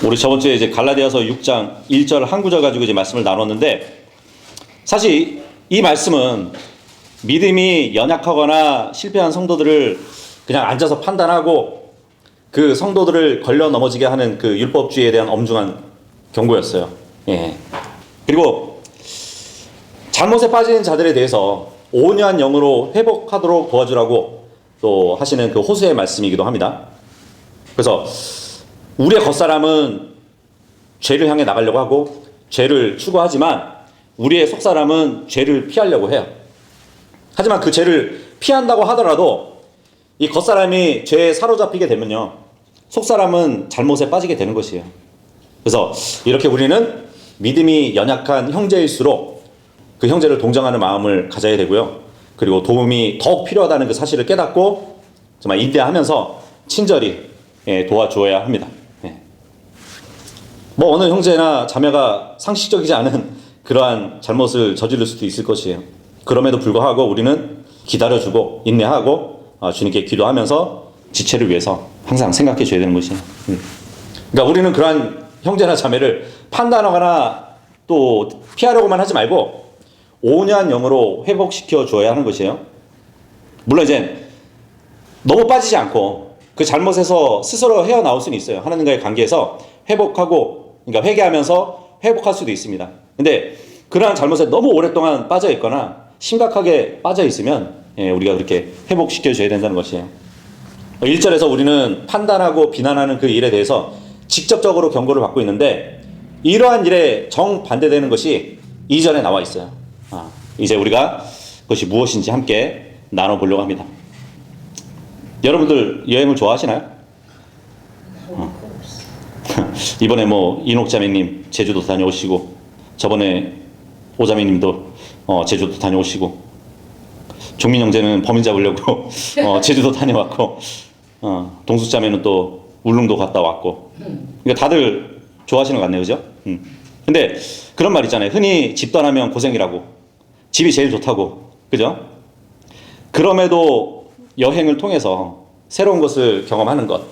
우리 저번 주에 이제 갈라디아서 6장 1절 한 구절 가지고 이제 말씀을 나눴는데, 사실 이 말씀은 믿음이 연약하거나 실패한 성도들을 그냥 앉아서 판단하고 그 성도들을 걸려 넘어지게 하는 그 율법주의에 대한 엄중한 경고였어요. 예. 그리고 잘못에 빠지는 자들에 대해서 온유한 영으로 회복하도록 도와주라고 또 하시는 그 호수의 말씀이기도 합니다. 그래서 우리의 겉사람은 죄를 향해 나가려고 하고 죄를 추구하지만 우리의 속사람은 죄를 피하려고 해요. 하지만 그 죄를 피한다고 하더라도 이 겉사람이 죄에 사로잡히게 되면요, 속사람은 잘못에 빠지게 되는 것이에요. 그래서 이렇게 우리는 믿음이 연약한 형제일수록 그 형제를 동정하는 마음을 가져야 되고요. 그리고 도움이 더욱 필요하다는 그 사실을 깨닫고 정말 인내하면서 친절히 도와주어야 합니다. 뭐 어느 형제나 자매가 상식적이지 않은 그러한 잘못을 저지를 수도 있을 것이에요. 그럼에도 불구하고 우리는 기다려주고 인내하고 주님께 기도하면서 지체를 위해서 항상 생각해 줘야 되는 것이에요. 그러니까 우리는 그러한 형제나 자매를 판단하거나 또 피하려고만 하지 말고 온유한 영으로 회복시켜 줘야 하는 것이에요. 물론 이제 너무 빠지지 않고 그 잘못에서 스스로 헤어나올 수는 있어요. 하나님과의 관계에서 회복하고, 그러니까 회개하면서 회복할 수도 있습니다. 근데 그러한 잘못에 너무 오랫동안 빠져 있거나 심각하게 빠져 있으면 우리가 그렇게 회복시켜 줘야 된다는 것이에요. 1절에서 우리는 판단하고 비난하는 그 일에 대해서 직접적으로 경고를 받고 있는데, 이러한 일에 정반대되는 것이 2절에 나와 있어요. 이제 우리가 그것이 무엇인지 함께 나눠보려고 합니다. 여러분들 여행을 좋아하시나요? 이번에 뭐 이녹자매님 제주도 다녀오시고, 저번에 오자매님도 제주도 다녀오시고, 종민 형제는 범인 잡으려고 제주도 다녀왔고, 동숙자매는 또 울릉도 갔다 왔고, 그러니까 다들 좋아하시는 것 같네요, 그죠? 근데 그런 말 있잖아요. 흔히 집 떠나면 고생이라고. 집이 제일 좋다고, 그죠? 그럼에도 여행을 통해서 새로운 것을 경험하는 것,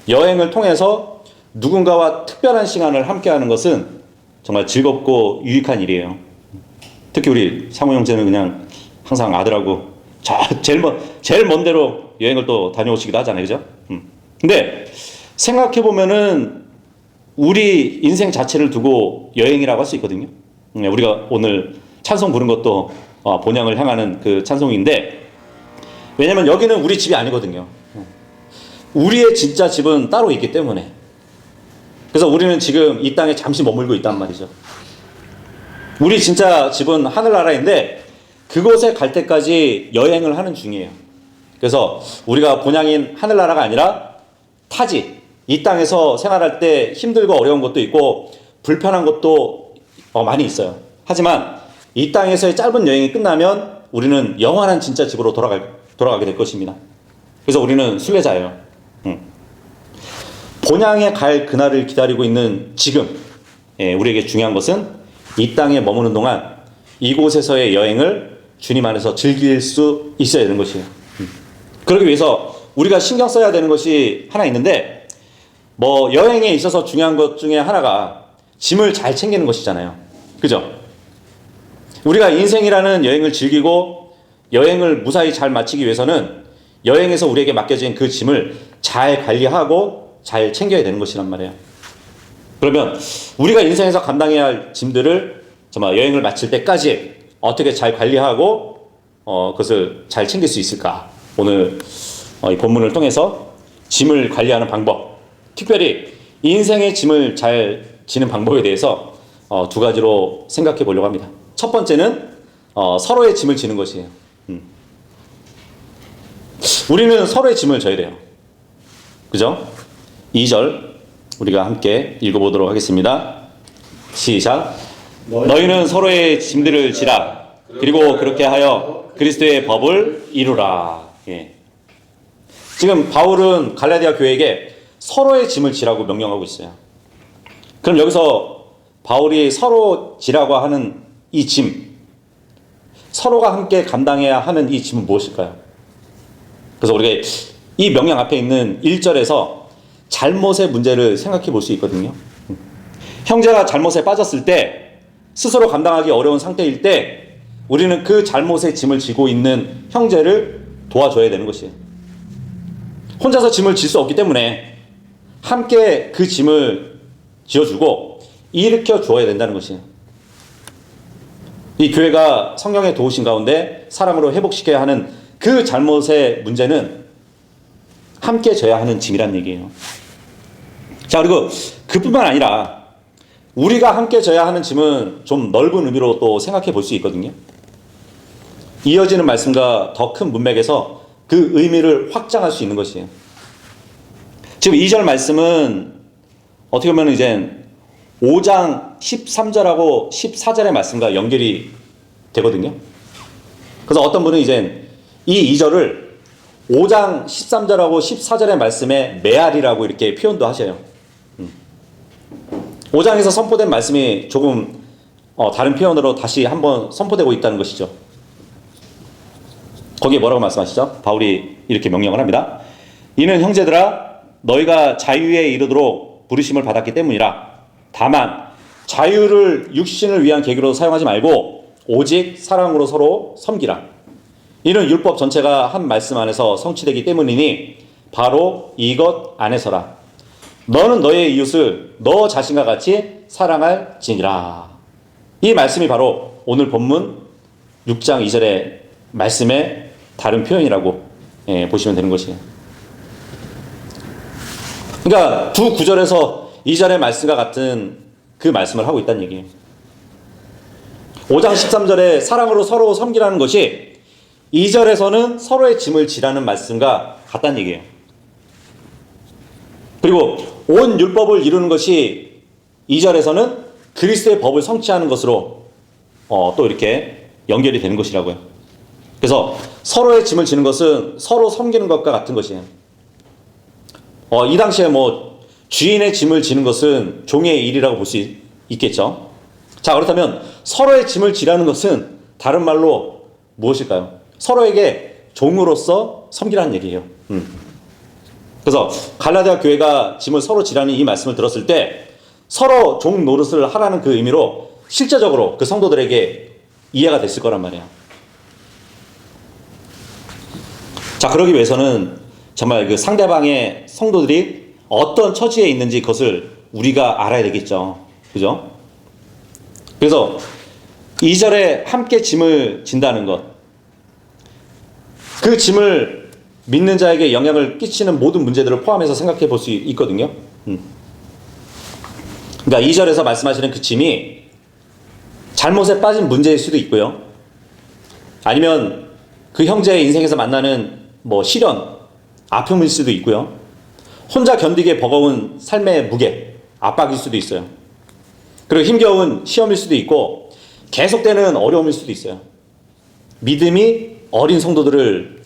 여행을 통해서 누군가와 특별한 시간을 함께하는 것은 정말 즐겁고 유익한 일이에요. 특히 우리 상호 형제는 그냥 항상 아들하고 제일 먼 데로 여행을 또 다녀오시기도 하잖아요, 그죠? 근데 생각해 보면은 우리 인생 자체를 두고 여행이라고 할 수 있거든요. 우리가 오늘 찬송 부른 것도 본향을 향하는 그 찬송인데, 왜냐면 여기는 우리 집이 아니거든요. 우리의 진짜 집은 따로 있기 때문에. 그래서 우리는 지금 이 땅에 잠시 머물고 있단 말이죠. 우리 진짜 집은 하늘나라인데 그곳에 갈 때까지 여행을 하는 중이에요. 그래서 우리가 본향인 하늘나라가 아니라 타지, 이 땅에서 생활할 때 힘들고 어려운 것도 있고 불편한 것도 많이 있어요. 하지만 이 땅에서의 짧은 여행이 끝나면 우리는 영원한 진짜 집으로 돌아가게 될 것입니다. 그래서 우리는 순례자예요. 본향에 갈 그날을 기다리고 있는 지금, 우리에게 중요한 것은 이 땅에 머무는 동안 이곳에서의 여행을 주님 안에서 즐길 수 있어야 되는 것이에요. 그러기 위해서 우리가 신경 써야 되는 것이 하나 있는데, 뭐 여행에 있어서 중요한 것 중에 하나가 짐을 잘 챙기는 것이잖아요. 그죠? 우리가 인생이라는 여행을 즐기고 여행을 무사히 잘 마치기 위해서는 여행에서 우리에게 맡겨진 그 짐을 잘 관리하고 잘 챙겨야 되는 것이란 말이에요. 그러면 우리가 인생에서 감당해야 할 짐들을 정말 여행을 마칠 때까지 어떻게 잘 관리하고 그것을 잘 챙길 수 있을까? 오늘 이 본문을 통해서 짐을 관리하는 방법, 특별히 인생의 짐을 잘 지는 방법에 대해서 두 가지로 생각해 보려고 합니다. 첫 번째는 서로의 짐을 지는 것이에요. 우리는 서로의 짐을 져야 돼요. 그죠? 2절 우리가 함께 읽어보도록 하겠습니다. 시작. 너희는 서로의 짐들을 지라. 그리고 그렇게 하여 그리스도의 법을 이루라. 예. 지금 바울은 갈라디아 교회에게 서로의 짐을 지라고 명령하고 있어요. 그럼 여기서 바울이 서로 지라고 하는 이 짐, 서로가 함께 감당해야 하는 이 짐은 무엇일까요? 그래서 우리가 이 명령 앞에 있는 1절에서 잘못의 문제를 생각해 볼 수 있거든요. 형제가 잘못에 빠졌을 때, 스스로 감당하기 어려운 상태일 때 우리는 그 잘못의 짐을 지고 있는 형제를 도와줘야 되는 것이에요. 혼자서 짐을 질 수 없기 때문에 함께 그 짐을 지어주고 일으켜 주어야 된다는 것이에요. 이 교회가 성령의 도우신 가운데 사랑으로 회복시켜야 하는 그 잘못의 문제는 함께 져야 하는 짐이란 얘기예요. 자, 그리고 그뿐만 아니라 우리가 함께 져야 하는 짐은 좀 넓은 의미로 또 생각해 볼 수 있거든요. 이어지는 말씀과 더 큰 문맥에서 그 의미를 확장할 수 있는 것이에요. 지금 2절 말씀은 어떻게 보면 이제 5장 13절하고 14절의 말씀과 연결이 되거든요. 그래서 어떤 분은 이제 이 2절을 5장 13절하고 14절의 말씀에 메아리라고 이렇게 표현도 하셔요. 5장에서 선포된 말씀이 조금 다른 표현으로 다시 한번 선포되고 있다는 것이죠. 거기에 뭐라고 말씀하시죠? 바울이 이렇게 명령을 합니다. 이는 형제들아 너희가 자유에 이르도록 부르심을 받았기 때문이라. 다만 자유를 육신을 위한 계기로 사용하지 말고 오직 사랑으로 서로 섬기라. 이는 율법 전체가 한 말씀 안에서 성취되기 때문이니 바로 이것 안에서라. 너는 너의 이웃을 너 자신과 같이 사랑할지니라. 이 말씀이 바로 오늘 본문 6장 2절의 말씀의 다른 표현이라고 보시면 되는 것이에요. 그러니까 두 구절에서 2절의 말씀과 같은 그 말씀을 하고 있다는 얘기예요. 5장 13절에 사랑으로 서로 섬기라는 것이 2절에서는 서로의 짐을 지라는 말씀과 같다는 얘기예요. 그리고 온 율법을 이루는 것이 2절에서는 그리스도의 법을 성취하는 것으로 또 이렇게 연결이 되는 것이라고요. 그래서 서로의 짐을 지는 것은 서로 섬기는 것과 같은 것이에요. 이 당시에 주인의 짐을 지는 것은 종의 일이라고 볼 수 있겠죠. 자, 그렇다면 서로의 짐을 지라는 것은 다른 말로 무엇일까요? 서로에게 종으로서 섬기라는 얘기예요. 그래서 갈라디아 교회가 짐을 서로 지라는 이 말씀을 들었을 때 서로 종 노릇을 하라는 그 의미로 실제적으로 그 성도들에게 이해가 됐을 거란 말이에요. 자, 그러기 위해서는 정말 그 상대방의 성도들이 어떤 처지에 있는지 그것을 우리가 알아야 되겠죠. 그죠? 그래서 2절에 함께 짐을 진다는 것, 그 짐을 믿는 자에게 영향을 끼치는 모든 문제들을 포함해서 생각해 볼 수 있거든요. 그러니까 2절에서 말씀하시는 그 짐이 잘못에 빠진 문제일 수도 있고요. 아니면 그 형제의 인생에서 만나는 시련, 아픔일 수도 있고요. 혼자 견디기에 버거운 삶의 무게, 압박일 수도 있어요. 그리고 힘겨운 시험일 수도 있고 계속되는 어려움일 수도 있어요. 믿음이 어린 성도들을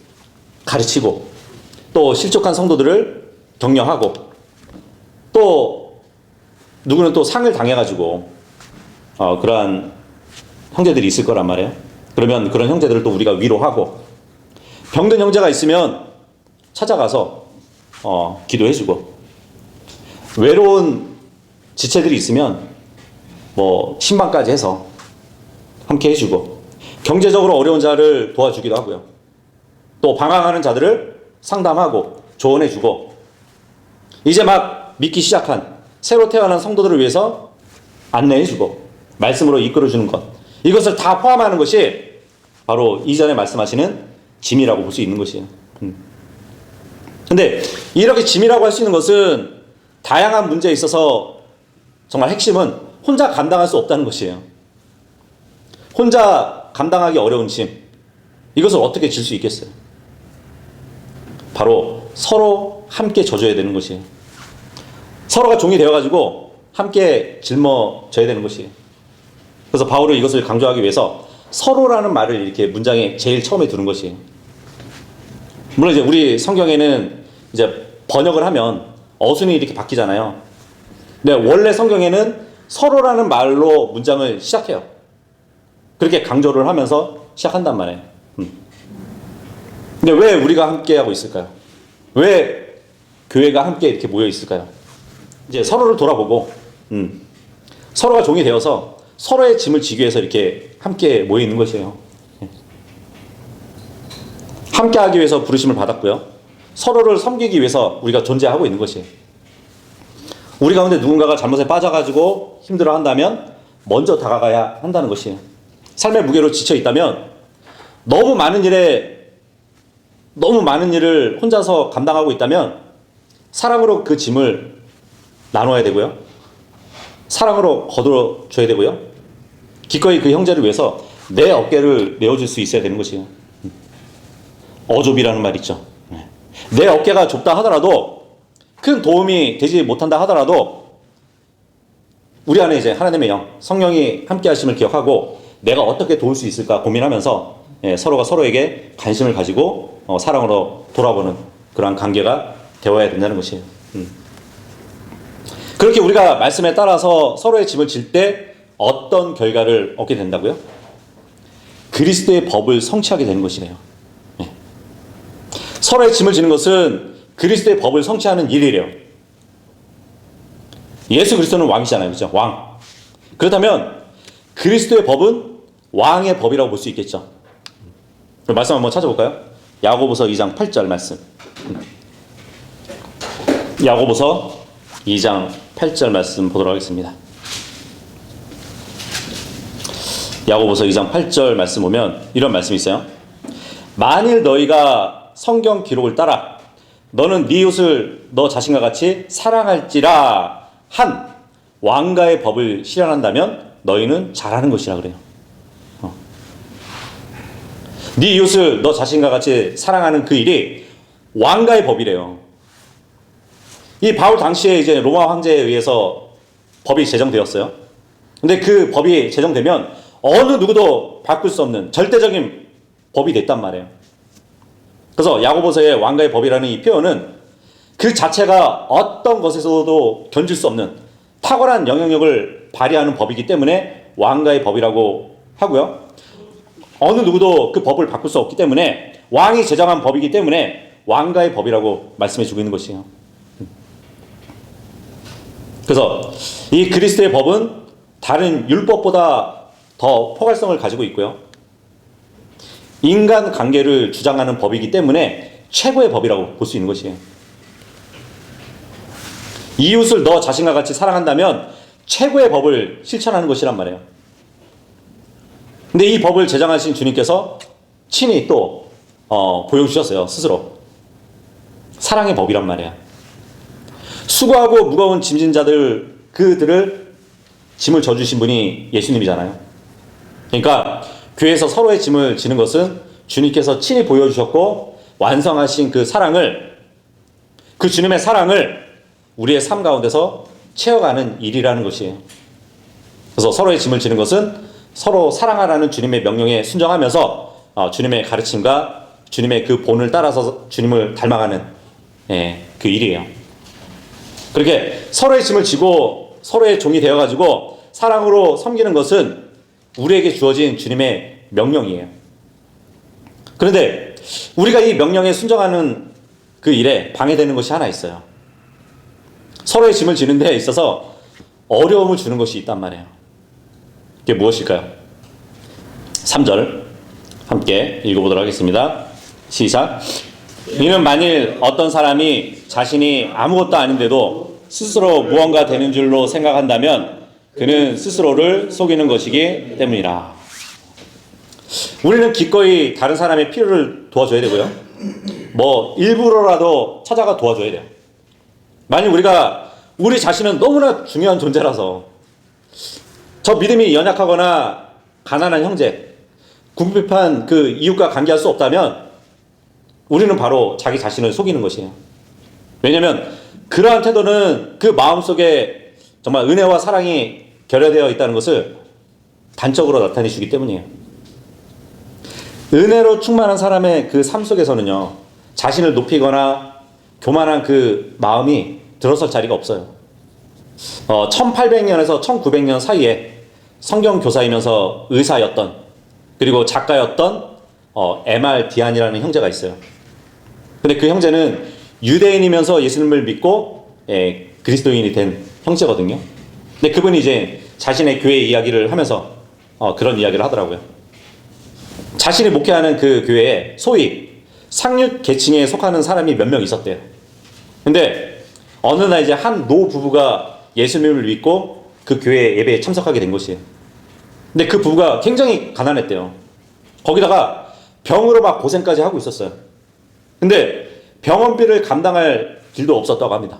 가르치고 또 실족한 성도들을 격려하고 또 누구는 또 상을 당해가지고 그러한 형제들이 있을 거란 말이에요. 그러면 그런 형제들을 또 우리가 위로하고 병든 형제가 있으면 찾아가서 기도해주고 외로운 지체들이 있으면 신방까지 해서 함께 해주고 경제적으로 어려운 자를 도와주기도 하고요. 또 방황하는 자들을 상담하고 조언해주고 이제 막 믿기 시작한 새로 태어난 성도들을 위해서 안내해주고 말씀으로 이끌어주는 것, 이것을 다 포함하는 것이 바로 이전에 말씀하시는 짐이라고 볼 수 있는 것이에요. 근데 이렇게 짐이라고 할 수 있는 것은 다양한 문제에 있어서 정말 핵심은 혼자 감당할 수 없다는 것이에요. 혼자 감당하기 어려운 짐, 이것을 어떻게 질 수 있겠어요? 바로 서로 함께 져줘야 되는 것이에요. 서로가 종이 되어가지고 함께 짊어져야 되는 것이에요. 그래서 바울은 이것을 강조하기 위해서 서로라는 말을 이렇게 문장에 제일 처음에 두는 것이에요. 물론 이제 우리 성경에는 이제 번역을 하면 어순이 이렇게 바뀌잖아요. 근데 원래 성경에는 서로라는 말로 문장을 시작해요. 그렇게 강조를 하면서 시작한단 말이에요. 근데 왜 우리가 함께 하고 있을까요? 왜 교회가 함께 이렇게 모여 있을까요? 이제 서로를 돌아보고, 서로가 종이 되어서 서로의 짐을 지기 위해서 이렇게 함께 모여 있는 것이에요. 함께 하기 위해서 부르심을 받았고요. 서로를 섬기기 위해서 우리가 존재하고 있는 것이에요. 우리 가운데 누군가가 잘못에 빠져가지고 힘들어 한다면 먼저 다가가야 한다는 것이에요. 삶의 무게로 지쳐 있다면 너무 많은 일을 혼자서 감당하고 있다면 사랑으로 그 짐을 나눠야 되고요. 사랑으로 거들어 줘야 되고요. 기꺼이 그 형제를 위해서 내 어깨를 내어줄 수 있어야 되는 것이에요. 어좁이라는 말 있죠. 내 어깨가 좁다 하더라도 큰 도움이 되지 못한다 하더라도 우리 안에 이제 하나님의 영, 성령이 함께 하심을 기억하고 내가 어떻게 도울 수 있을까 고민하면서 서로가 서로에게 관심을 가지고 사랑으로 돌아보는 그러한 관계가 되어야 된다는 것이에요. 그렇게 우리가 말씀에 따라서 서로의 짐을 질 때 어떤 결과를 얻게 된다고요? 그리스도의 법을 성취하게 되는 것이래요. 서로의 짐을 지는 것은 그리스도의 법을 성취하는 일이래요. 예수 그리스도는 왕이잖아요. 그죠? 왕. 그렇다면 그리스도의 법은 왕의 법이라고 볼 수 있겠죠. 말씀 한번 찾아볼까요? 야고보서 2장 8절 말씀. 야고보서 2장 8절 말씀 보도록 하겠습니다. 야고보서 2장 8절 말씀 보면 이런 말씀이 있어요. 만일 너희가 성경 기록을 따라 너는 네 이웃을 너 자신과 같이 사랑할지라 한 왕가의 법을 실현한다면 너희는 잘하는 것이라 그래요. 네 이웃을 너 자신과 같이 사랑하는 그 일이 왕가의 법이래요. 이 바울 당시에 이제 로마 황제에 의해서 법이 제정되었어요. 근데 그 법이 제정되면 어느 누구도 바꿀 수 없는 절대적인 법이 됐단 말이에요. 그래서 야고보서의 왕가의 법이라는 이 표현은 그 자체가 어떤 것에서도 견줄 수 없는 탁월한 영향력을 발휘하는 법이기 때문에 왕가의 법이라고 하고요. 어느 누구도 그 법을 바꿀 수 없기 때문에 왕이 제정한 법이기 때문에 왕가의 법이라고 말씀해 주고 있는 것이에요. 그래서 이 그리스도의 법은 다른 율법보다 더 포괄성을 가지고 있고요. 인간 관계를 주장하는 법이기 때문에 최고의 법이라고 볼 수 있는 것이에요. 이웃을 너 자신과 같이 사랑한다면 최고의 법을 실천하는 것이란 말이에요. 근데 이 법을 제정하신 주님께서 친히 또 보여주셨어요. 스스로. 사랑의 법이란 말이에요. 수고하고 무거운 짐진 자들 그들을 짐을 져주신 분이 예수님이잖아요. 그러니까 교회에서 서로의 짐을 지는 것은 주님께서 친히 보여주셨고 완성하신 그 사랑을, 그 주님의 사랑을 우리의 삶 가운데서 채워가는 일이라는 것이에요. 그래서 서로의 짐을 지는 것은 서로 사랑하라는 주님의 명령에 순종하면서 주님의 가르침과 주님의 그 본을 따라서 주님을 닮아가는 그 일이에요. 그렇게 서로의 짐을 지고 서로의 종이 되어가지고 사랑으로 섬기는 것은 우리에게 주어진 주님의 명령이에요. 그런데 우리가 이 명령에 순종하는 그 일에 방해되는 것이 하나 있어요. 서로의 짐을 지는 데 있어서 어려움을 주는 것이 있단 말이에요. 그게 무엇일까요? 3절 함께 읽어보도록 하겠습니다. 시작. 이는 만일 어떤 사람이 자신이 아무것도 아닌데도 스스로 무언가 되는 줄로 생각한다면 그는 스스로를 속이는 것이기 때문이라. 우리는 기꺼이 다른 사람의 필요를 도와줘야 되고요. 일부러라도 찾아가 도와줘야 돼요. 만약 우리 자신은 너무나 중요한 존재라서 저 믿음이 연약하거나 가난한 형제, 궁핍한 그 이웃과 관계할 수 없다면 우리는 바로 자기 자신을 속이는 것이에요. 왜냐하면 그러한 태도는 그 마음속에 정말 은혜와 사랑이 결여되어 있다는 것을 단적으로 나타내 주기 때문이에요. 은혜로 충만한 사람의 그 삶 속에서는요, 자신을 높이거나 교만한 그 마음이 들어설 자리가 없어요. 1800년에서 1900년 사이에 성경 교사이면서 의사였던, 그리고 작가였던 M.R. 디안이라는 형제가 있어요. 근데 그 형제는 유대인이면서 예수님을 믿고 그리스도인이 된 형제거든요. 근데 그분이 이제 자신의 교회 이야기를 하면서 그런 이야기를 하더라고요. 자신이 목회하는 그 교회에 소위 상류 계층에 속하는 사람이 몇 명 있었대요. 근데 어느 날 이제 한 노 부부가 예수님을 믿고 그 교회 예배에 참석하게 된 것이에요. 근데 그 부부가 굉장히 가난했대요. 거기다가 병으로 막 고생까지 하고 있었어요. 근데 병원비를 감당할 길도 없었다고 합니다.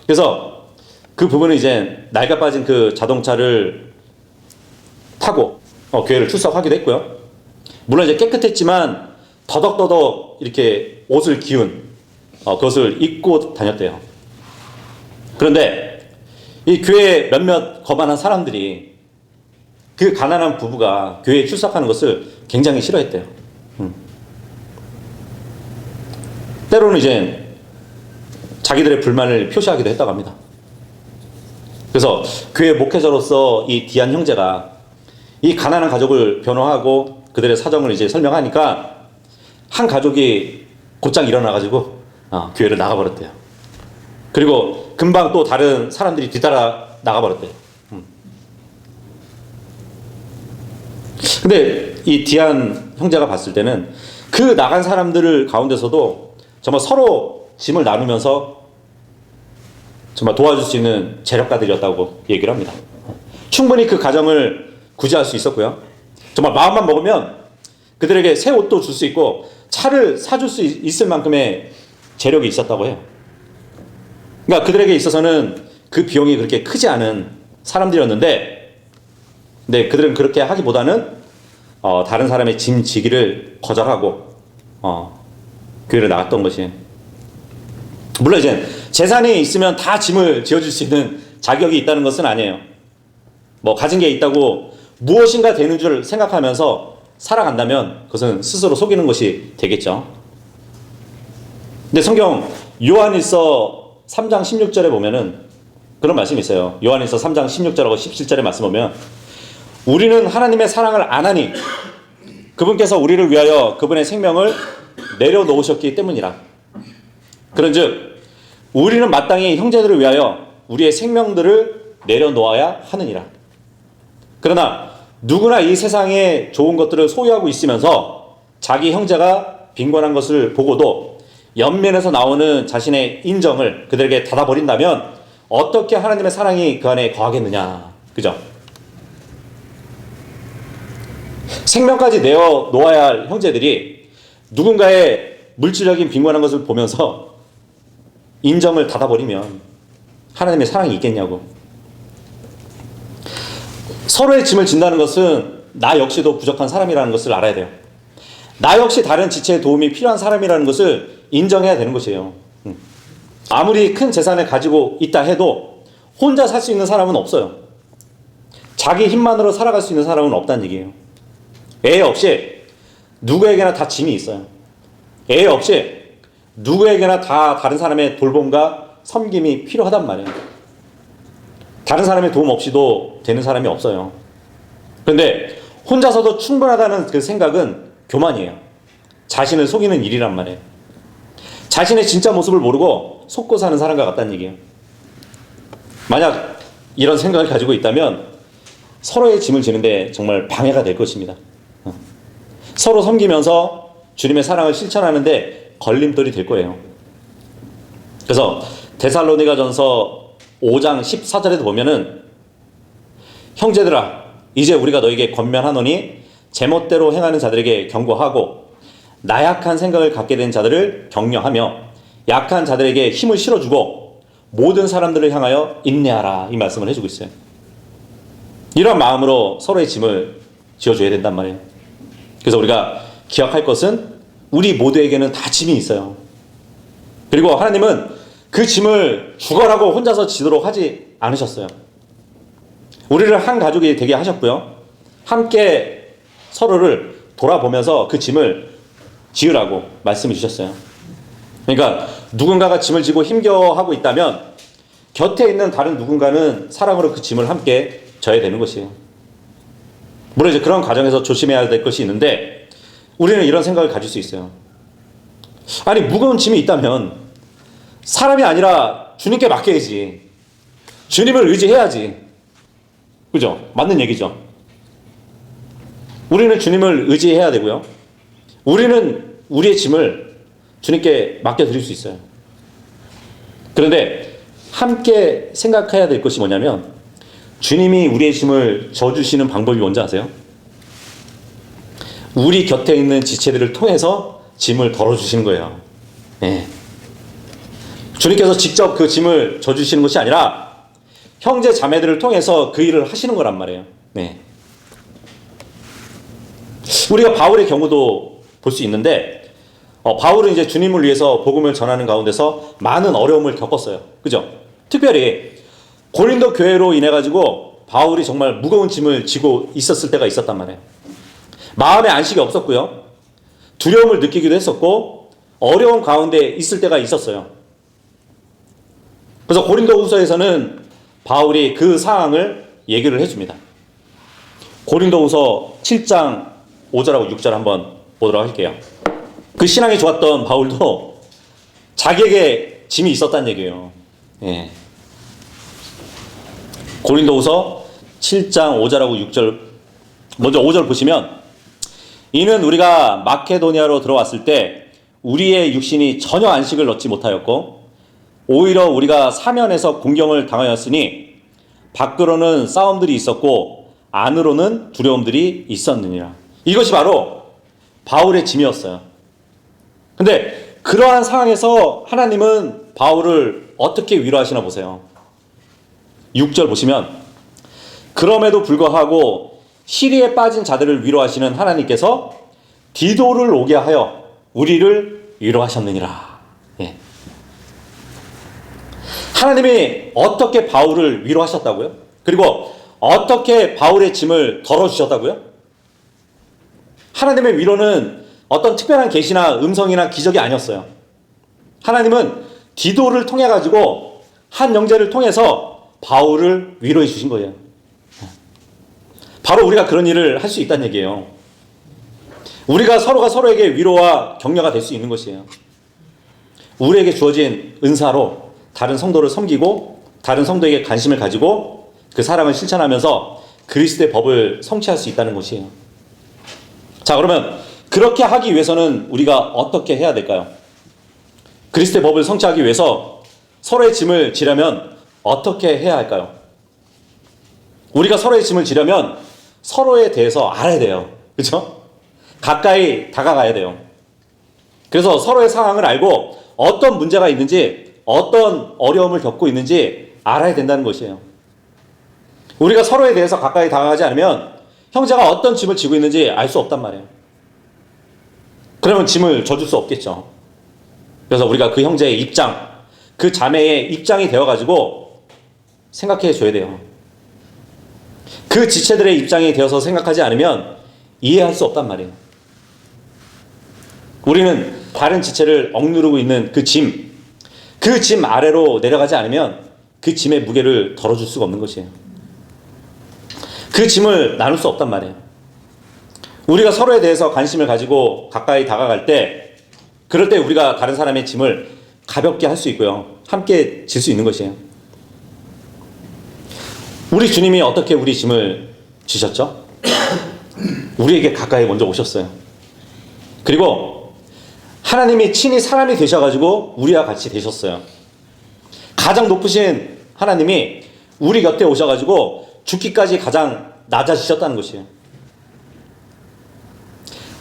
그래서 그 부부는 이제 낡아 빠진 그 자동차를 타고 교회를 출석하기도 했고요. 물론 이제 깨끗했지만 더덕더덕 이렇게 옷을 기운 그것을 입고 다녔대요. 그런데 이 교회 몇몇 거만한 사람들이 그 가난한 부부가 교회에 출석하는 것을 굉장히 싫어했대요. 때로는 이제 자기들의 불만을 표시하기도 했다고 합니다. 그래서 교회 목회자로서 이 디안 형제가 이 가난한 가족을 변호하고 그들의 사정을 이제 설명하니까 한 가족이 곧장 일어나가지고 교회를 나가버렸대요. 그리고 금방 또 다른 사람들이 뒤따라 나가버렸대요. 근데 이 디안 형제가 봤을 때는 그 나간 사람들 가운데서도 정말 서로 짐을 나누면서 정말 도와줄 수 있는 재력가들이었다고 얘기를 합니다. 충분히 그 가정을 구제할 수 있었고요. 정말 마음만 먹으면 그들에게 새 옷도 줄 수 있고 차를 사줄 수 있을 만큼의 재력이 있었다고 해요. 그러니까 그들에게 있어서는 그 비용이 그렇게 크지 않은 사람들이었는데, 근데 그들은 그렇게 하기보다는 다른 사람의 짐 지기를 거절하고 교회를 나갔던 것이. 물론 이제 재산이 있으면 다 짐을 지어줄 수 있는 자격이 있다는 것은 아니에요. 뭐 가진 게 있다고 무엇인가 되는 줄 생각하면서 살아간다면 그것은 스스로 속이는 것이 되겠죠. 근데 성경 요한일서 3장 16절에 보면은 그런 말씀이 있어요. 요한일서 3장 16절하고 17절의 말씀 보면 우리는 하나님의 사랑을 안 하니 그분께서 우리를 위하여 그분의 생명을 내려놓으셨기 때문이라. 그런즉 우리는 마땅히 형제들을 위하여 우리의 생명들을 내려놓아야 하느니라. 그러나 누구나 이 세상에 좋은 것들을 소유하고 있으면서 자기 형제가 빈곤한 것을 보고도 옆면에서 나오는 자신의 인정을 그들에게 닫아버린다면 어떻게 하나님의 사랑이 그 안에 거하겠느냐. 그죠? 생명까지 내어 놓아야 할 형제들이 누군가의 물질적인 빈곤한 것을 보면서 인정을 닫아버리면 하나님의 사랑이 있겠냐고. 서로의 짐을 진다는 것은 나 역시도 부족한 사람이라는 것을 알아야 돼요. 나 역시 다른 지체의 도움이 필요한 사람이라는 것을 인정해야 되는 것이에요. 아무리 큰 재산을 가지고 있다 해도 혼자 살 수 있는 사람은 없어요. 자기 힘만으로 살아갈 수 있는 사람은 없다는 얘기예요. 애 없이 누구에게나 다 짐이 있어요. 애 없이 누구에게나 다 다른 사람의 돌봄과 섬김이 필요하단 말이에요. 다른 사람의 도움 없이도 되는 사람이 없어요. 그런데 혼자서도 충분하다는 그 생각은 교만이에요. 자신을 속이는 일이란 말이에요. 자신의 진짜 모습을 모르고 속고 사는 사람과 같다는 얘기예요. 만약 이런 생각을 가지고 있다면 서로의 짐을 지는데 정말 방해가 될 것입니다. 서로 섬기면서 주님의 사랑을 실천하는데 걸림돌이 될 거예요. 그래서 데살로니가전서 5장 14절에도 보면은 형제들아 이제 우리가 너에게 권면하노니 제멋대로 행하는 자들에게 경고하고 나약한 생각을 갖게 된 자들을 격려하며 약한 자들에게 힘을 실어주고 모든 사람들을 향하여 인내하라 이 말씀을 해주고 있어요. 이런 마음으로 서로의 짐을 지어줘야 된단 말이에요. 그래서 우리가 기억할 것은 우리 모두에게는 다 짐이 있어요. 그리고 하나님은 그 짐을 죽어라고 혼자서 지도록 하지 않으셨어요. 우리를 한 가족이 되게 하셨고요. 함께 서로를 돌아보면서 그 짐을 지으라고 말씀해 주셨어요. 그러니까 누군가가 짐을 지고 힘겨워하고 있다면 곁에 있는 다른 누군가는 사랑으로 그 짐을 함께 져야 되는 것이에요. 물론 이제 그런 과정에서 조심해야 될 것이 있는데 우리는 이런 생각을 가질 수 있어요. 아니 무거운 짐이 있다면 사람이 아니라 주님께 맡겨야지. 주님을 의지해야지. 그죠? 맞는 얘기죠. 우리는 주님을 의지해야 되고요. 우리는 우리의 짐을 주님께 맡겨드릴 수 있어요. 그런데 함께 생각해야 될 것이 뭐냐면, 주님이 우리의 짐을 져주시는 방법이 뭔지 아세요? 우리 곁에 있는 지체들을 통해서 짐을 덜어주시는 거예요. 네. 주님께서 직접 그 짐을 져주시는 것이 아니라 형제 자매들을 통해서 그 일을 하시는 거란 말이에요. 네. 우리가 바울의 경우도 볼 수 있는데, 바울은 이제 주님을 위해서 복음을 전하는 가운데서 많은 어려움을 겪었어요. 그죠? 특별히 고린도 교회로 인해 가지고 바울이 정말 무거운 짐을 지고 있었을 때가 있었단 말이에요. 마음의 안식이 없었고요. 두려움을 느끼기도 했었고, 어려운 가운데 있을 때가 있었어요. 그래서 고린도후서에서는 바울이 그 상황을 얘기를 해줍니다. 고린도후서 7장 5절하고 6절 한번 보도록 할게요. 그 신앙이 좋았던 바울도 자기에게 짐이 있었다는 얘기예요. 예. 고린도후서 7장 5절하고 6절, 먼저 5절 보시면, 이는 우리가 마케도니아로 들어왔을 때 우리의 육신이 전혀 안식을 얻지 못하였고, 오히려 우리가 사면에서 공경을 당하였으니 밖으로는 싸움들이 있었고 안으로는 두려움들이 있었느니라. 이것이 바로 바울의 짐이었어요. 근데 그러한 상황에서 하나님은 바울을 어떻게 위로하시나 보세요. 6절 보시면, 그럼에도 불구하고 시리에 빠진 자들을 위로하시는 하나님께서 디도를 오게 하여 우리를 위로하셨느니라. 예. 하나님이 어떻게 바울을 위로하셨다고요? 그리고 어떻게 바울의 짐을 덜어주셨다고요? 하나님의 위로는 어떤 특별한 계시나 음성이나 기적이 아니었어요. 하나님은 디도를 통해 가지고 한 형제를 통해서 바울을 위로해 주신 거예요. 바로 우리가 그런 일을 할 수 있다는 얘기예요. 우리가 서로가 서로에게 위로와 격려가 될 수 있는 것이에요. 우리에게 주어진 은사로 다른 성도를 섬기고 다른 성도에게 관심을 가지고 그 사랑을 실천하면서 그리스도의 법을 성취할 수 있다는 것이에요. 자, 그러면 그렇게 하기 위해서는 우리가 어떻게 해야 될까요? 그리스도의 법을 성취하기 위해서 서로의 짐을 지려면 어떻게 해야 할까요? 우리가 서로의 짐을 지려면 서로에 대해서 알아야 돼요. 그렇죠? 가까이 다가가야 돼요. 그래서 서로의 상황을 알고 어떤 문제가 있는지, 어떤 어려움을 겪고 있는지 알아야 된다는 것이에요. 우리가 서로에 대해서 가까이 다가가지 않으면 형제가 어떤 짐을 지고 있는지 알 수 없단 말이에요. 그러면 짐을 져줄 수 없겠죠. 그래서 우리가 그 형제의 입장, 그 자매의 입장이 되어가지고 생각해 줘야 돼요. 그 지체들의 입장이 되어서 생각하지 않으면 이해할 수 없단 말이에요. 우리는 다른 지체를 억누르고 있는 그 짐 아래로 내려가지 않으면 그 짐의 무게를 덜어줄 수가 없는 것이에요. 그 짐을 나눌 수 없단 말이에요. 우리가 서로에 대해서 관심을 가지고 가까이 다가갈 때, 그럴 때 우리가 다른 사람의 짐을 가볍게 할 수 있고요. 함께 질 수 있는 것이에요. 우리 주님이 어떻게 우리 짐을 지셨죠? 우리에게 가까이 먼저 오셨어요. 그리고 하나님이 친히 사람이 되셔가지고 우리와 같이 되셨어요. 가장 높으신 하나님이 우리 곁에 오셔가지고 죽기까지 가장 낮아지셨다는 것이에요.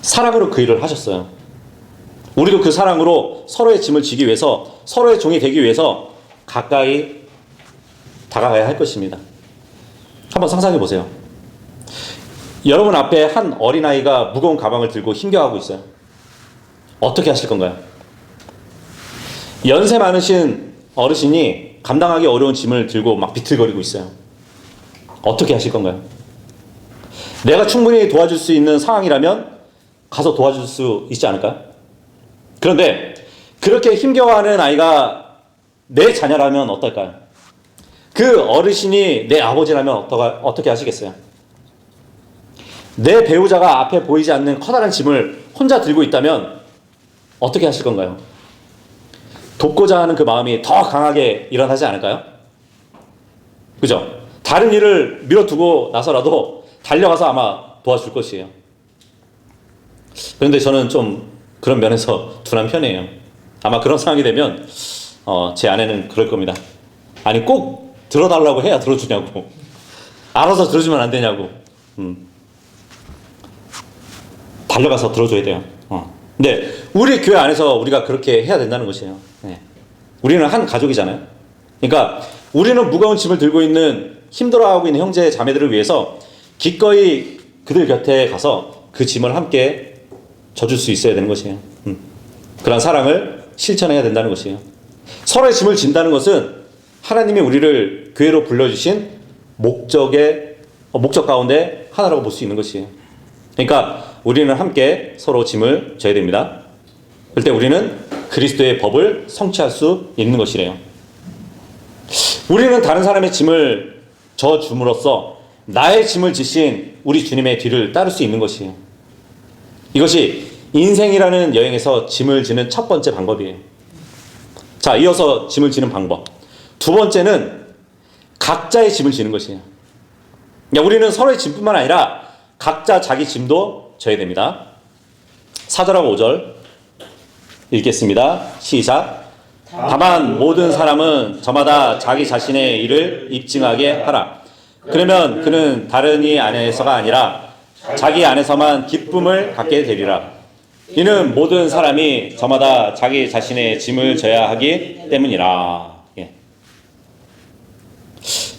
사랑으로 그 일을 하셨어요. 우리도 그 사랑으로 서로의 짐을 지기 위해서, 서로의 종이 되기 위해서 가까이 다가가야 할 것입니다. 한번 상상해 보세요. 여러분 앞에 한 어린아이가 무거운 가방을 들고 힘겨워하고 있어요. 어떻게 하실 건가요? 연세 많으신 어르신이 감당하기 어려운 짐을 들고 막 비틀거리고 있어요. 어떻게 하실 건가요? 내가 충분히 도와줄 수 있는 상황이라면 가서 도와줄 수 있지 않을까요? 그런데 그렇게 힘겨워하는 아이가 내 자녀라면 어떨까요? 그 어르신이 내 아버지라면 어떻게 하시겠어요? 내 배우자가 앞에 보이지 않는 커다란 짐을 혼자 들고 있다면 어떻게 하실 건가요? 돕고자 하는 그 마음이 더 강하게 일어나지 않을까요? 그죠? 다른 일을 미뤄두고 나서라도 달려가서 아마 도와줄 것이에요. 그런데 저는 좀 그런 면에서 둔한 편이에요. 아마 그런 상황이 되면 제 아내는 그럴 겁니다. 아니 꼭 들어달라고 해야 들어주냐고. 알아서 들어주면 안 되냐고. 달려가서 들어줘야 돼요. 근데 우리 교회 안에서 우리가 그렇게 해야 된다는 것이에요. 네. 우리는 한 가족이잖아요. 그러니까 우리는 무거운 짐을 들고 있는 힘들어하고 있는 형제 자매들을 위해서 기꺼이 그들 곁에 가서 그 짐을 함께 져줄 수 있어야 되는 것이에요. 그런 사랑을 실천해야 된다는 것이에요. 서로의 짐을 진다는 것은 하나님이 우리를 교회로 불러주신 목적 가운데 하나라고 볼 수 있는 것이에요. 그러니까 우리는 함께 서로 짐을 져야 됩니다. 그럴 때 우리는 그리스도의 법을 성취할 수 있는 것이래요. 우리는 다른 사람의 짐을 져줌으로써 나의 짐을 지신 우리 주님의 뒤를 따를 수 있는 것이에요. 이것이 인생이라는 여행에서 짐을 지는 첫 번째 방법이에요. 자, 이어서 짐을 지는 방법. 두 번째는 각자의 짐을 지는 것이에요. 우리는 서로의 짐뿐만 아니라 각자 자기 짐도 져야 됩니다. 4절하고 5절 읽겠습니다. 시작. 다만 모든 사람은 저마다 자기 자신의 일을 입증하게 하라. 그러면 그는 다른 이 안에서가 아니라 자기 안에서만 기쁨을 갖게 되리라. 이는 모든 사람이 저마다 자기 자신의 짐을 져야 하기 때문이라.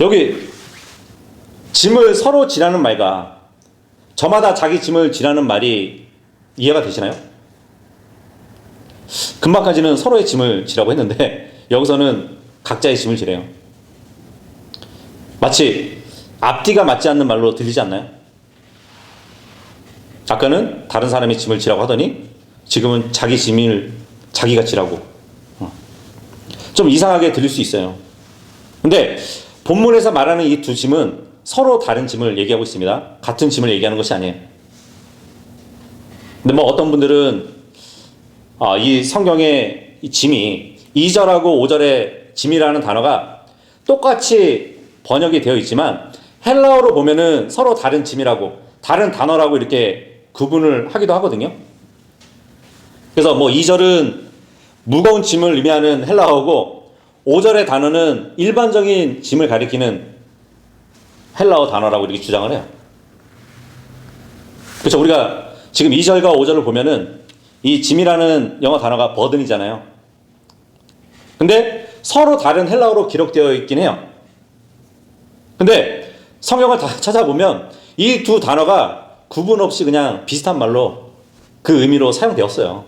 여기 짐을 서로 지라는 말과 저마다 자기 짐을 지라는 말이 이해가 되시나요? 금방까지는 서로의 짐을 지라고 했는데 여기서는 각자의 짐을 지래요. 마치 앞뒤가 맞지 않는 말로 들리지 않나요? 아까는 다른 사람의 짐을 지라고 하더니 지금은 자기 짐을 자기가 지라고. 좀 이상하게 들릴 수 있어요. 근데 본문에서 말하는 이 두 짐은 서로 다른 짐을 얘기하고 있습니다. 같은 짐을 얘기하는 것이 아니에요. 근데 어떤 분들은 이 성경의 이 짐이 2절하고 5절의 짐이라는 단어가 똑같이 번역이 되어 있지만 헬라어로 보면은 서로 다른 짐이라고 다른 단어라고 이렇게 구분을 하기도 하거든요. 그래서 2절은 무거운 짐을 의미하는 헬라어고 5절의 단어는 일반적인 짐을 가리키는 헬라어 단어라고 이렇게 주장을 해요. 그렇죠. 우리가 지금 2절과 5절을 보면은 이 짐이라는 영어 단어가 버든이잖아요. 근데 서로 다른 헬라어로 기록되어 있긴 해요. 근데 성경을 다 찾아보면 이 두 단어가 구분 없이 그냥 비슷한 말로 그 의미로 사용되었어요.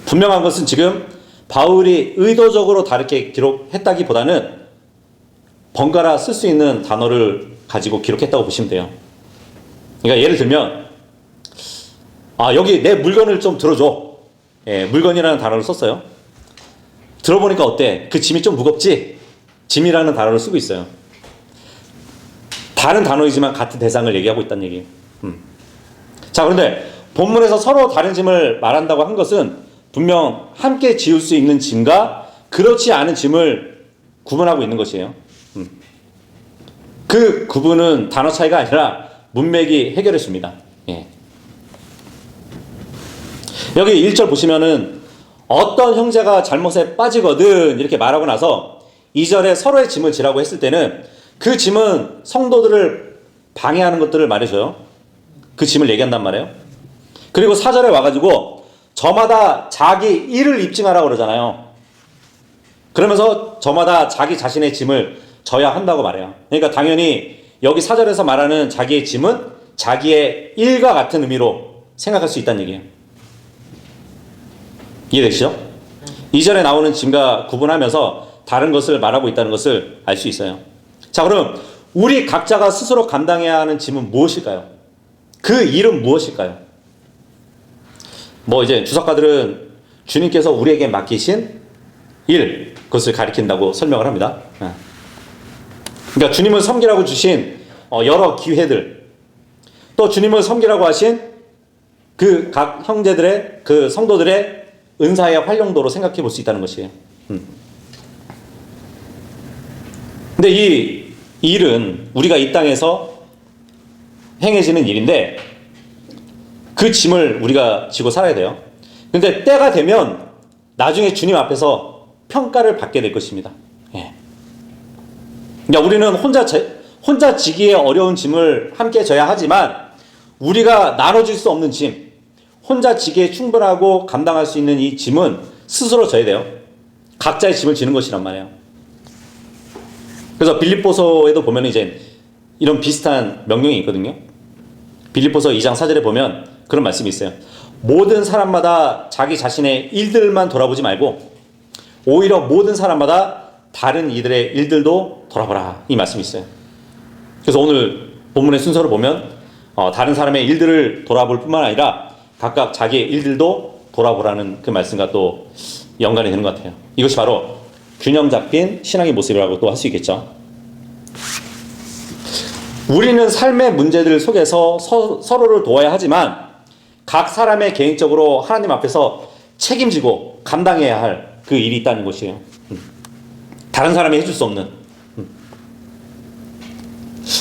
분명한 것은 지금 바울이 의도적으로 다르게 기록했다기보다는 번갈아 쓸 수 있는 단어를 가지고 기록했다고 보시면 돼요. 그러니까 예를 들면 여기 내 물건을 좀 들어줘. 물건이라는 단어를 썼어요. 들어보니까 어때? 그 짐이 좀 무겁지? 짐이라는 단어를 쓰고 있어요. 다른 단어이지만 같은 대상을 얘기하고 있다는 얘기예요. 자, 그런데 본문에서 서로 다른 짐을 말한다고 한 것은 분명 함께 지을 수 있는 짐과 그렇지 않은 짐을 구분하고 있는 것이에요. 그 구분은 단어 차이가 아니라 문맥이 해결해 줍니다. 여기 1절 보시면은 어떤 형제가 잘못에 빠지거든 이렇게 말하고 나서 2절에 서로의 짐을 지라고 했을 때는 그 짐은 성도들을 방해하는 것들을 말해줘요. 그 짐을 얘기한단 말이에요. 그리고 4절에 와가지고 저마다 자기 일을 입증하라고 그러잖아요. 그러면서 저마다 자기 자신의 짐을 져야 한다고 말해요. 그러니까 당연히 여기 4절에서 말하는 자기의 짐은 자기의 일과 같은 의미로 생각할 수 있다는 얘기예요. 이해되시죠? 2절에 나오는 짐과 구분하면서 다른 것을 말하고 있다는 것을 알 수 있어요. 자, 그럼 우리 각자가 스스로 감당해야 하는 짐은 무엇일까요? 그 일은 무엇일까요? 이제 주석가들은 주님께서 우리에게 맡기신 일, 그것을 가리킨다고 설명을 합니다. 그러니까 주님을 섬기라고 주신 여러 기회들, 또 주님을 섬기라고 하신 그 각 형제들의, 그 성도들의 은사의 활용도로 생각해 볼 수 있다는 것이에요. 근데 이 일은 우리가 이 땅에서 행해지는 일인데 그 짐을 우리가 지고 살아야 돼요. 근데 때가 되면 나중에 주님 앞에서 평가를 받게 될 것입니다. 예. 그러니까 우리는 혼자 지기에 어려운 짐을 함께 져야 하지만 우리가 나눠줄 수 없는 짐, 혼자 지기에 충분하고 감당할 수 있는 이 짐은 스스로 져야 돼요. 각자의 짐을 지는 것이란 말이에요. 그래서 빌립보서에도 보면 이제 이런 비슷한 명령이 있거든요. 빌립보서 2장 4절에 보면 그런 말씀이 있어요. 모든 사람마다 자기 자신의 일들만 돌아보지 말고 오히려 모든 사람마다 다른 이들의 일들도 돌아보라, 이 말씀이 있어요. 그래서 오늘 본문의 순서를 보면 다른 사람의 일들을 돌아볼 뿐만 아니라 각각 자기의 일들도 돌아보라는 그 말씀과 또 연관이 되는 것 같아요. 이것이 바로 균형 잡힌 신앙의 모습이라고 또 할 수 있겠죠. 우리는 삶의 문제들 속에서 서로를 도와야 하지만 각 사람의 개인적으로 하나님 앞에서 책임지고 감당해야 할 그 일이 있다는 것이에요. 다른 사람이 해줄 수 없는.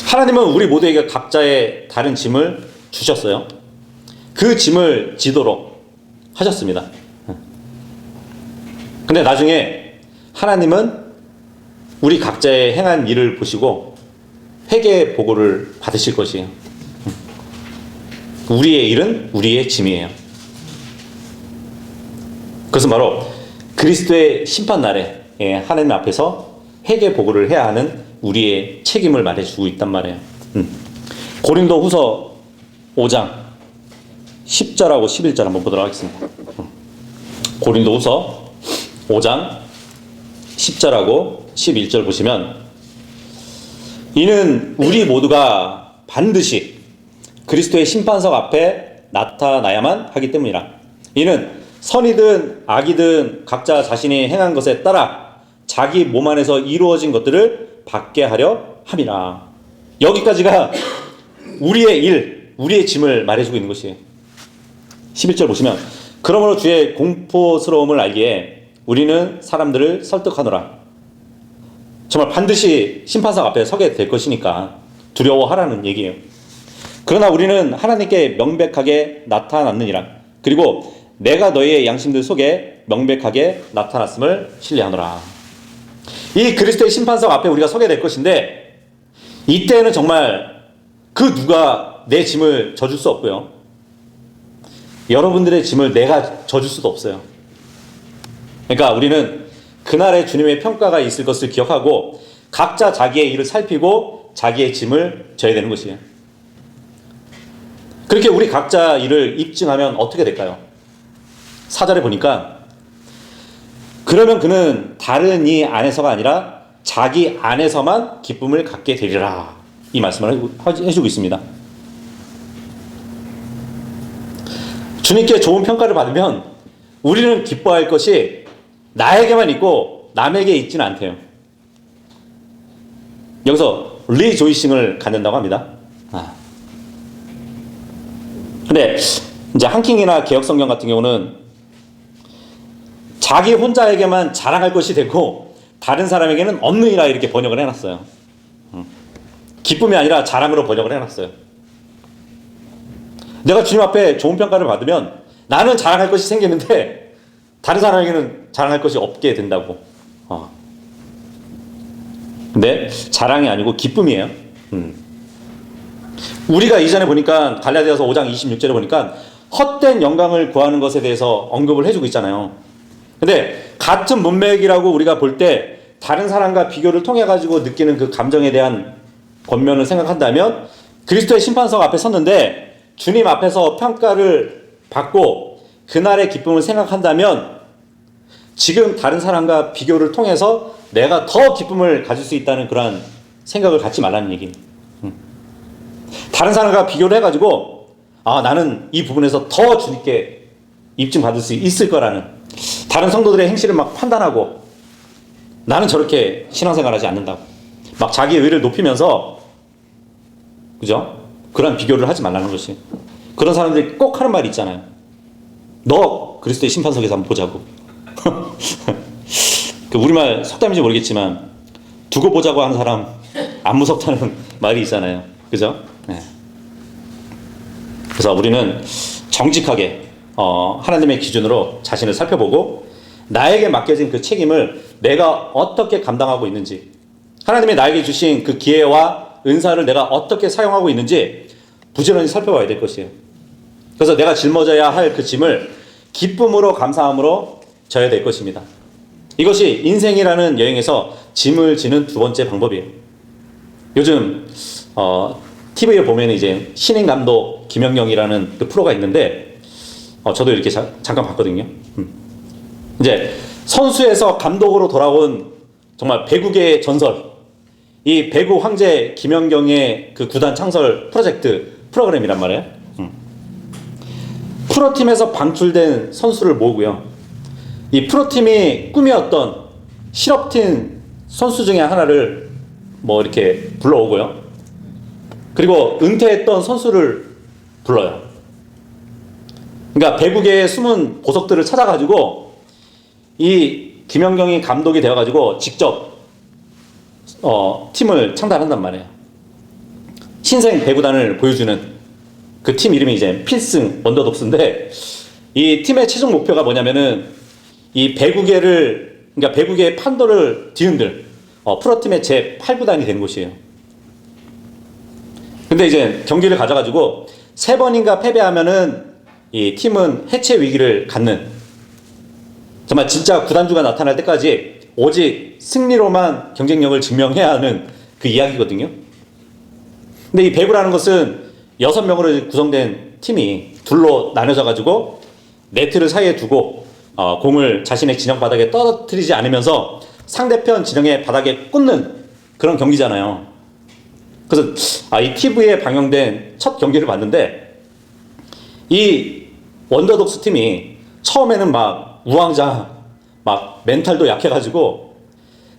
하나님은 우리 모두에게 각자의 다른 짐을 주셨어요. 그 짐을 지도록 하셨습니다. 근데 나중에 하나님은 우리 각자의 행한 일을 보시고 회개 보고를 받으실 것이에요. 우리의 일은 우리의 짐이에요. 그것은 바로 그리스도의 심판날에 하나님 앞에서 회개 보고를 해야 하는 우리의 책임을 말해주고 있단 말이에요. 고린도 후서 5장 10절하고 11절 한번 보도록 하겠습니다. 고린도 후서 5장 10절하고 11절 보시면, 이는 우리 모두가 반드시 그리스도의 심판석 앞에 나타나야만 하기 때문이라. 이는 선이든 악이든 각자 자신이 행한 것에 따라 자기 몸 안에서 이루어진 것들을 받게 하려 함이라. 여기까지가 우리의 일, 우리의 짐을 말해주고 있는 것이에요. 11절 보시면, 그러므로 주의 공포스러움을 알기에 우리는 사람들을 설득하노라. 정말 반드시 심판석 앞에 서게 될 것이니까 두려워하라는 얘기예요. 그러나 우리는 하나님께 명백하게 나타났느니라. 그리고 내가 너희의 양심들 속에 명백하게 나타났음을 신뢰하노라. 이 그리스도의 심판석 앞에 우리가 서게 될 것인데, 이때는 정말 그 누가 내 짐을 져줄 수 없고요, 여러분들의 짐을 내가 져줄 수도 없어요. 그러니까 우리는 그날의 주님의 평가가 있을 것을 기억하고 각자 자기의 일을 살피고 자기의 짐을 져야 되는 것이에요. 그렇게 우리 각자 일을 입증하면 어떻게 될까요? 4절에 보니까, 그러면 그는 다른 이 안에서가 아니라 자기 안에서만 기쁨을 갖게 되리라, 이 말씀을 해주고 있습니다. 주님께 좋은 평가를 받으면 우리는 기뻐할 것이 나에게만 있고 남에게 있지는 않대요. 여기서 리조이싱을 갖는다고 합니다. 근데 이제 한킹이나 개혁성경 같은 경우는 자기 혼자에게만 자랑할 것이 되고 다른 사람에게는 없느니라, 이렇게 번역을 해놨어요. 기쁨이 아니라 자랑으로 번역을 해놨어요. 내가 주님 앞에 좋은 평가를 받으면 나는 자랑할 것이 생기는데 다른 사람에게는 자랑할 것이 없게 된다고. 근데 자랑이 아니고 기쁨이에요. 우리가 이전에 보니까 갈라디아서 5장 26절에 보니까 헛된 영광을 구하는 것에 대해서 언급을 해주고 있잖아요. 근데 같은 문맥이라고 우리가 볼 때 다른 사람과 비교를 통해 가지고 느끼는 그 감정에 대한 권면을 생각한다면, 그리스도의 심판석 앞에 섰는데 주님 앞에서 평가를 받고 그날의 기쁨을 생각한다면 지금 다른 사람과 비교를 통해서 내가 더 기쁨을 가질 수 있다는 그런 생각을 갖지 말라는 얘기예요. 다른 사람과 비교를 해가지고 나는 이 부분에서 더 주님께 입증받을 수 있을 거라는, 다른 성도들의 행실을 막 판단하고 나는 저렇게 신앙생활하지 않는다고 막 자기의 의를 높이면서, 그죠? 그런 비교를 하지 말라는 것이. 그런 사람들이 꼭 하는 말이 있잖아요. 너 가서 그리스도의 심판석에서 한번 보자고. 그 우리말 속담인지 모르겠지만 두고 보자고 하는 사람 안 무섭다는 말이 있잖아요. 그죠? 네. 그래서 우리는 정직하게 하나님의 기준으로 자신을 살펴보고 나에게 맡겨진 그 책임을 내가 어떻게 감당하고 있는지, 하나님이 나에게 주신 그 기회와 은사를 내가 어떻게 사용하고 있는지 부지런히 살펴봐야 될 것이에요. 그래서 내가 짊어져야 할 그 짐을 기쁨으로 감사함으로 져야 될 것입니다. 이것이 인생이라는 여행에서 짐을 지는 두 번째 방법이에요. 요즘 TV에 보면 이제 신인 감독 김연경이라는 그 프로가 있는데 저도 이렇게 잠깐 봤거든요. 이제 선수에서 감독으로 돌아온 정말 배구계의 전설, 이 배구 황제 김연경의 그 구단 창설 프로그램이란 말이에요. 프로팀에서 방출된 선수를 모으고요. 이 프로팀이 꿈이었던 실업팀 선수 중에 하나를 뭐 이렇게 불러오고요. 그리고 은퇴했던 선수를 불러요. 그러니까 배구계의 숨은 보석들을 찾아가지고 이 김연경이 감독이 되어가지고 직접 팀을 창단한단 말이에요. 신생 배구단을 보여주는 그 팀 이름이 이제 필승 원더독스인데, 이 팀의 최종 목표가 뭐냐면은 이 그러니까 배구계의 판도를 뒤흔들 프로팀의 제 8구단이 되는 곳이에요. 근데 이제 경기를 가져가지고 3번인가 패배하면은 이 팀은 해체 위기를 갖는, 정말 진짜 구단주가 나타날 때까지 오직 승리로만 경쟁력을 증명해야 하는 그 이야기거든요. 근데 이 배구라는 것은 6명으로 구성된 팀이 둘로 나눠져 가지고 네트를 사이에 두고 공을 자신의 진영 바닥에 떨어뜨리지 않으면서 상대편 진영의 바닥에 꽂는 그런 경기잖아요. 그래서 이 TV에 방영된 첫 경기를 봤는데, 이 원더독스 팀이 처음에는 막 우왕좌 막 멘탈도 약해가지고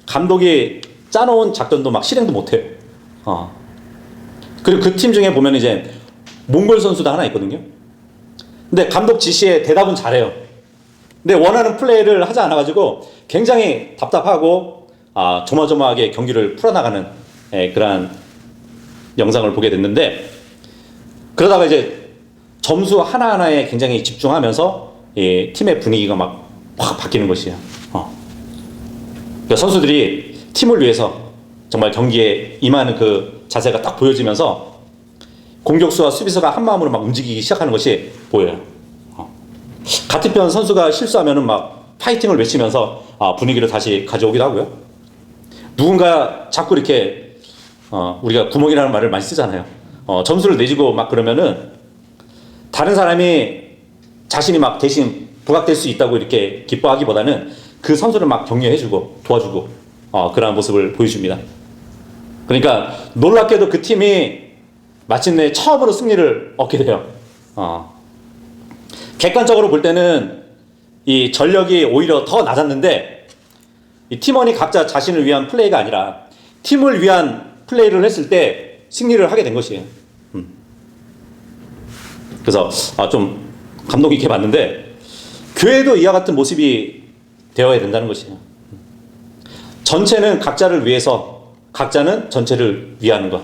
감독이 짜놓은 작전도 막 실행도 못해요. 그리고 그 팀 중에 보면 이제 몽골 선수도 하나 있거든요. 근데 감독 지시에 대답은 잘해요. 근데 원하는 플레이를 하지 않아가지고 굉장히 답답하고 조마조마하게 경기를 풀어나가는 그러한 영상을 보게 됐는데, 그러다가 이제 점수 하나하나에 굉장히 집중하면서 팀의 분위기가 막 확 바뀌는 것이에요. 그러니까 선수들이 팀을 위해서 정말 경기에 임하는 그 자세가 딱 보여지면서 공격수와 수비수가 한 마음으로 막 움직이기 시작하는 것이 보여요. 같은 편 선수가 실수하면은 막 파이팅을 외치면서 분위기를 다시 가져오기도 하고요. 누군가 자꾸 이렇게 우리가 구멍이라는 말을 많이 쓰잖아요. 점수를 내주고 막 그러면은 다른 사람이 자신이 막 대신 부각될 수 있다고 이렇게 기뻐하기보다는 그 선수를 막 격려해주고 도와주고 그러한 모습을 보여줍니다. 그러니까 놀랍게도 그 팀이 마침내 처음으로 승리를 얻게 돼요. 객관적으로 볼 때는 이 전력이 오히려 더 낮았는데, 이 팀원이 각자 자신을 위한 플레이가 아니라 팀을 위한 플레이를 했을 때 승리를 하게 된 것이에요. 그래서 좀 감동 있게 봤는데, 교회도 이와 같은 모습이 되어야 된다는 것이에요. 전체는 각자를 위해서, 각자는 전체를 위하는 것.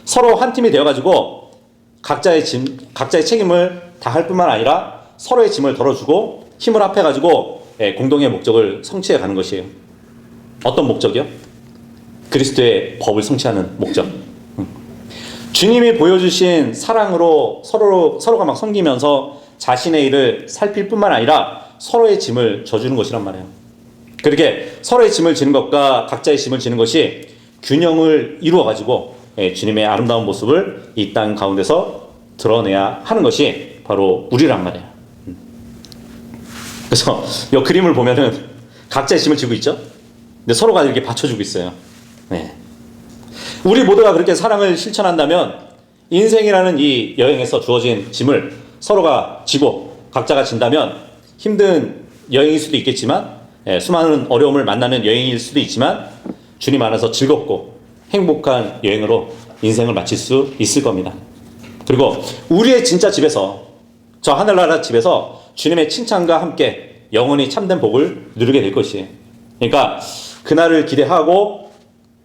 서로 한 팀이 되어가지고 각자의 책임을 다할 뿐만 아니라 서로의 짐을 덜어주고 힘을 합해가지고 공동의 목적을 성취해 가는 것이에요. 어떤 목적이요? 그리스도의 법을 성취하는 목적. 주님이 보여주신 사랑으로 서로가 막 섬기면서 자신의 일을 살필 뿐만 아니라 서로의 짐을 져주는 것이란 말이에요. 그렇게 서로의 짐을 지는 것과 각자의 짐을 지는 것이 균형을 이루어가지고 주님의 아름다운 모습을 이 땅 가운데서 드러내야 하는 것이 바로 우리란 말이에요. 그래서 이 그림을 보면은 각자의 짐을 지고 있죠? 근데 서로가 이렇게 받쳐주고 있어요. 우리 모두가 그렇게 사랑을 실천한다면 인생이라는 이 여행에서 주어진 짐을 서로가 지고 각자가 진다면 힘든 여행일 수도 있겠지만, 수많은 어려움을 만나는 여행일 수도 있지만 주님 안에서 즐겁고 행복한 여행으로 인생을 마칠 수 있을 겁니다. 그리고 우리의 진짜 집에서, 저 하늘나라 집에서 주님의 칭찬과 함께 영원히 참된 복을 누리게 될 것이에요. 그러니까 그날을 기대하고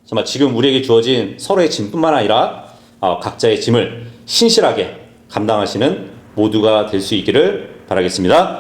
정말 지금 우리에게 주어진 서로의 짐뿐만 아니라 각자의 짐을 신실하게 감당하시는 모두가 될 수 있기를 바라겠습니다.